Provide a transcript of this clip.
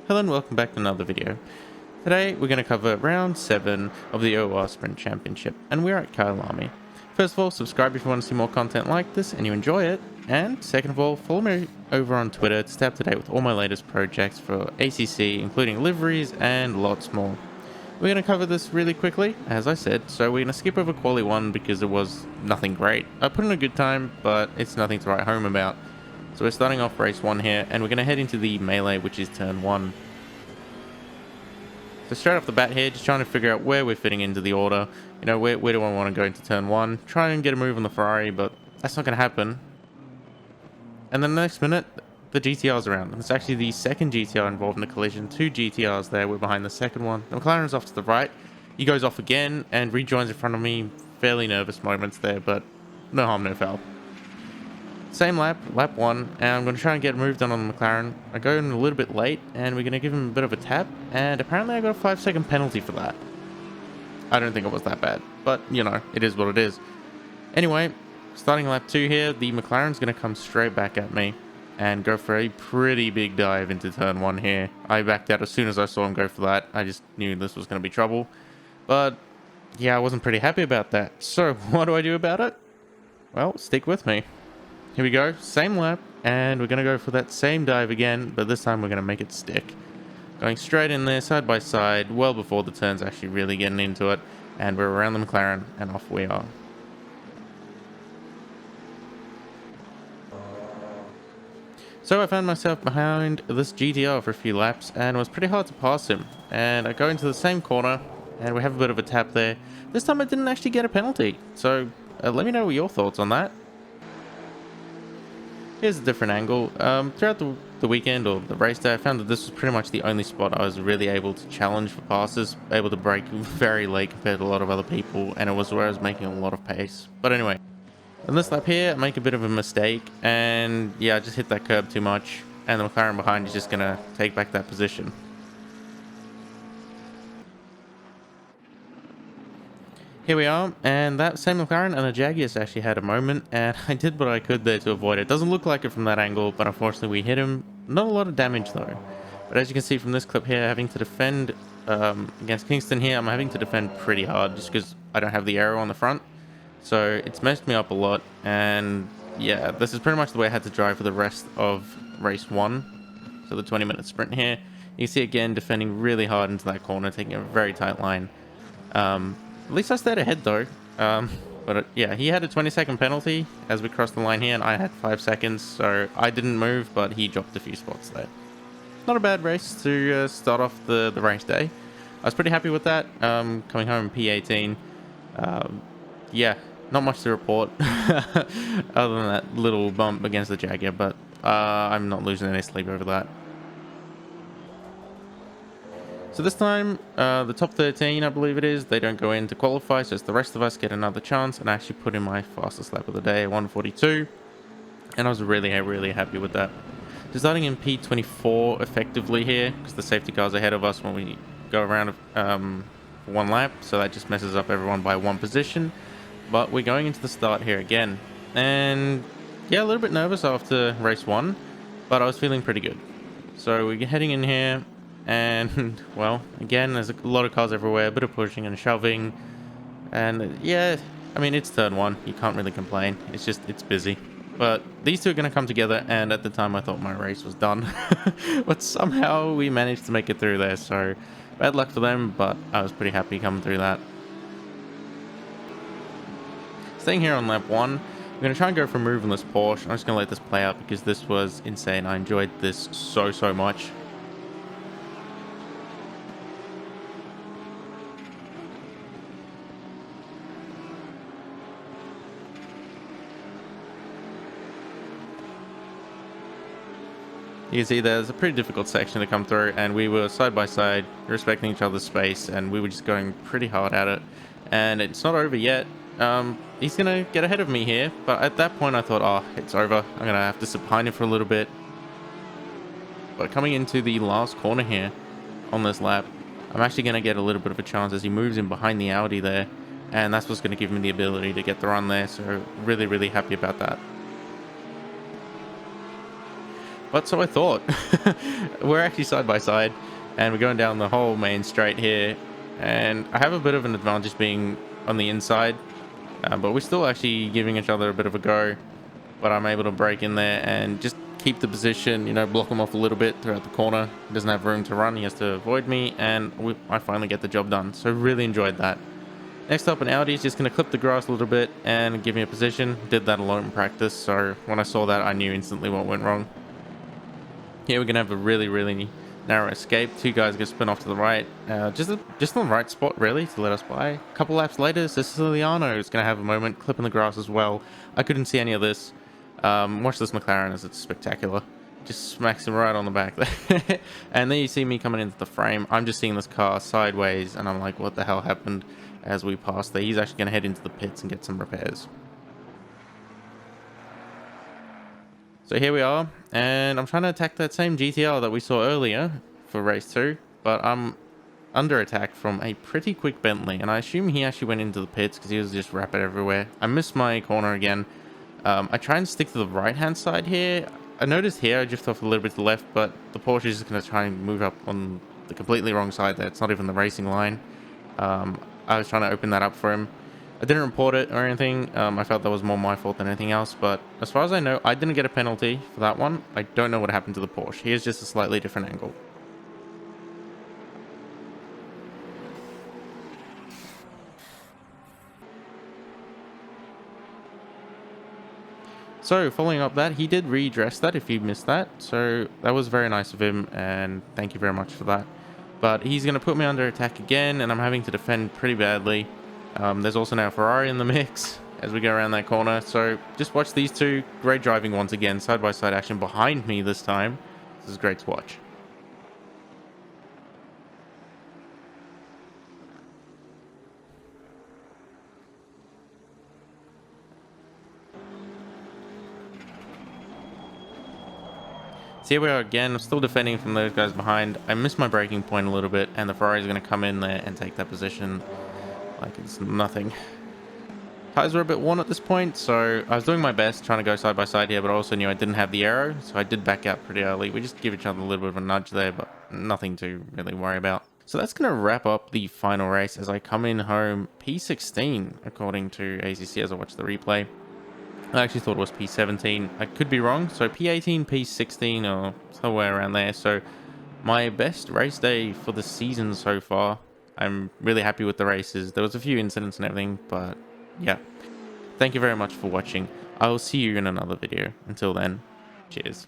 Hello and welcome back to another video. Today we're going to cover round 7 of the OOR Sprint Championship, and we're at Kyalami. First of all, subscribe if you want to see more content like this and you enjoy it, and second of all, follow me over on Twitter to stay up to date with all my latest projects for ACC, including liveries and lots more. We're going to cover this really quickly, as I said, so we're going to skip over Quali 1 because it was nothing great. I put in a good time, but it's nothing to write home about. So we're starting off race 1 here, and we're going to head into the melee, which is turn 1. So straight off the bat here, just trying to figure out where we're fitting into the order. You know, where do I want to go into turn 1? Try and get a move on the Ferrari, but that's not going to happen. And then the next minute, the GTR's around. And it's actually the second GTR involved in a collision. 2 GTRs there, we're behind the second one. The McLaren's off to the right. He goes off again and rejoins in front of me. Fairly nervous moments there, but no harm, no foul. Same lap 1, and I'm going to try and get a move done on the McLaren. I go in a little bit late, and we're going to give him a bit of a tap, and apparently I got a 5-second penalty for that. I don't think it was that bad, but, you know, it is what it is. Anyway, starting lap 2 here, the McLaren's going to come straight back at me, and go for a pretty big dive into turn 1 here. I backed out as soon as I saw him go for that. I just knew this was going to be trouble, but, yeah, I wasn't pretty happy about that. So, what do I do about it? Well, stick with me. Here we go, same lap, and we're going to go for that same dive again, but this time we're going to make it stick. Going straight in there, side by side, well before the turn's actually really getting into it, and we're around the McLaren, and off we are. So I found myself behind this GTR for a few laps, and it was pretty hard to pass him. And I go into the same corner, and we have a bit of a tap there. This time I didn't actually get a penalty, so let me know your thoughts on that. Here's a different angle. Throughout the weekend or the race day, I found that this was pretty much the only spot I was really able to challenge for passes, able to brake very late compared to a lot of other people, and it was where I was making a lot of pace. But anyway, in this lap here, I make a bit of a mistake, and yeah, I just hit that curb too much, and the McLaren behind is just going to take back that position. Here we are, and that same McLaren and the Jaguars actually had a moment, and I did what I could there to avoid it. Doesn't look like it from that angle, but unfortunately we hit him. Not a lot of damage though. But as you can see from this clip here, having to defend against Kingston here, I'm having to defend pretty hard just because I don't have the aero on the front. So it's messed me up a lot, and yeah, this is pretty much the way I had to drive for the rest of race 1. So the 20-minute sprint here. You can see again, defending really hard into that corner, taking a very tight line. At least I stayed ahead though. But yeah, he had a 20-second penalty as we crossed the line here, and I had 5 seconds, so I didn't move, but he dropped a few spots there. Not a bad race to start off the race day. I was pretty happy with that. Coming home in P18. Yeah, not much to report other than that little bump against the Jaguar, but I'm not losing any sleep over that. So this time, the top 13, I believe it is, they don't go in to qualify, so it's the rest of us get another chance, and I actually put in my fastest lap of the day, 1:42, and I was really happy with that. So starting in P24 effectively here, because the safety car's ahead of us when we go around for one lap, so that just messes up everyone by 1 position, but we're going into the start here again, and yeah, a little bit nervous after race 1, but I was feeling pretty good. So we're heading in here, and well, again, there's a lot of cars everywhere, a bit of pushing and shoving, and yeah, I mean, it's turn 1, you can't really complain, it's busy, but these two are going to come together, and at the time I thought my race was done, but somehow we managed to make it through there, so bad luck for them, but I was pretty happy coming through that. Staying here on lap 1, I'm going to try and go for a move on this Porsche. I'm just going to let this play out because this was insane. I enjoyed this so much. You can see there's a pretty difficult section to come through, and we were side by side, respecting each other's space, and we were just going pretty hard at it. And it's not over yet. He's going to get ahead of me here, but at that point I thought, oh, it's over. I'm going to have to sit behind him for a little bit. But coming into the last corner here on this lap, I'm actually going to get a little bit of a chance as he moves in behind the Audi there, and that's what's going to give me the ability to get the run there, so really happy about that. But so I thought. We're actually side by side, and we're going down the whole main straight here, and I have a bit of an advantage being on the inside, but we're still actually giving each other a bit of a go. But I'm able to break in there and just keep the position, you know, block him off a little bit throughout the corner. He doesn't have room to run, he has to avoid me, and I finally get the job done. So really enjoyed that. Next up, an Audi is just going to clip the grass a little bit and give me a position. Did that a lot in practice, so when I saw that, I knew instantly what went wrong. Here we're going to have a really narrow escape. Two guys going to spin off to the right. Just on the right spot, really, to let us by. A couple laps later, Siciliano is going to have a moment, clipping the grass as well. I couldn't see any of this. Watch this McLaren as it's spectacular. Just smacks him right on the back there. And then you see me coming into the frame. I'm just seeing this car sideways, and I'm like, what the hell happened as we pass there? He's actually going to head into the pits and get some repairs. So here we are, and I'm trying to attack that same GTR that we saw earlier for race 2, but I'm under attack from a pretty quick Bentley, and I assume he actually went into the pits because he was just rapid everywhere. I missed my corner again. I try and stick to the right hand side here. I noticed here I drift off a little bit to the left, but the Porsche is just going to try and move up on the completely wrong side there. It's not even the racing line. I was trying to open that up for him. I didn't report it or anything. I felt that was more my fault than anything else, but as far as I know, I didn't get a penalty for that one. I don't know what happened to the Porsche. Here's just a slightly different angle. So following up that, he did redress that if you missed that. So that was very nice of him, and thank you very much for that. But he's going to put me under attack again, and I'm having to defend pretty badly. There's also now a Ferrari in the mix as we go around that corner. So just watch these two. Great driving once again. Side-by-side action behind me this time. This is great to watch. So here we are again. I'm still defending from those guys behind. I missed my braking point a little bit, and the Ferrari is going to come in there and take that position like it's nothing. Tires were a bit worn at this point, so I was doing my best trying to go side by side here, but I also knew I didn't have the aero, so I did back out pretty early. We just give each other a little bit of a nudge there, but nothing to really worry about. So that's going to wrap up the final race as I come in home P16, according to ACC as I watch the replay. I actually thought it was P17. I could be wrong, so P18, P16, or somewhere around there. So my best race day for the season so far. I'm really happy with the races. There was a few incidents and everything, but yeah. Thank you very much for watching. I will see you in another video. Until then, cheers.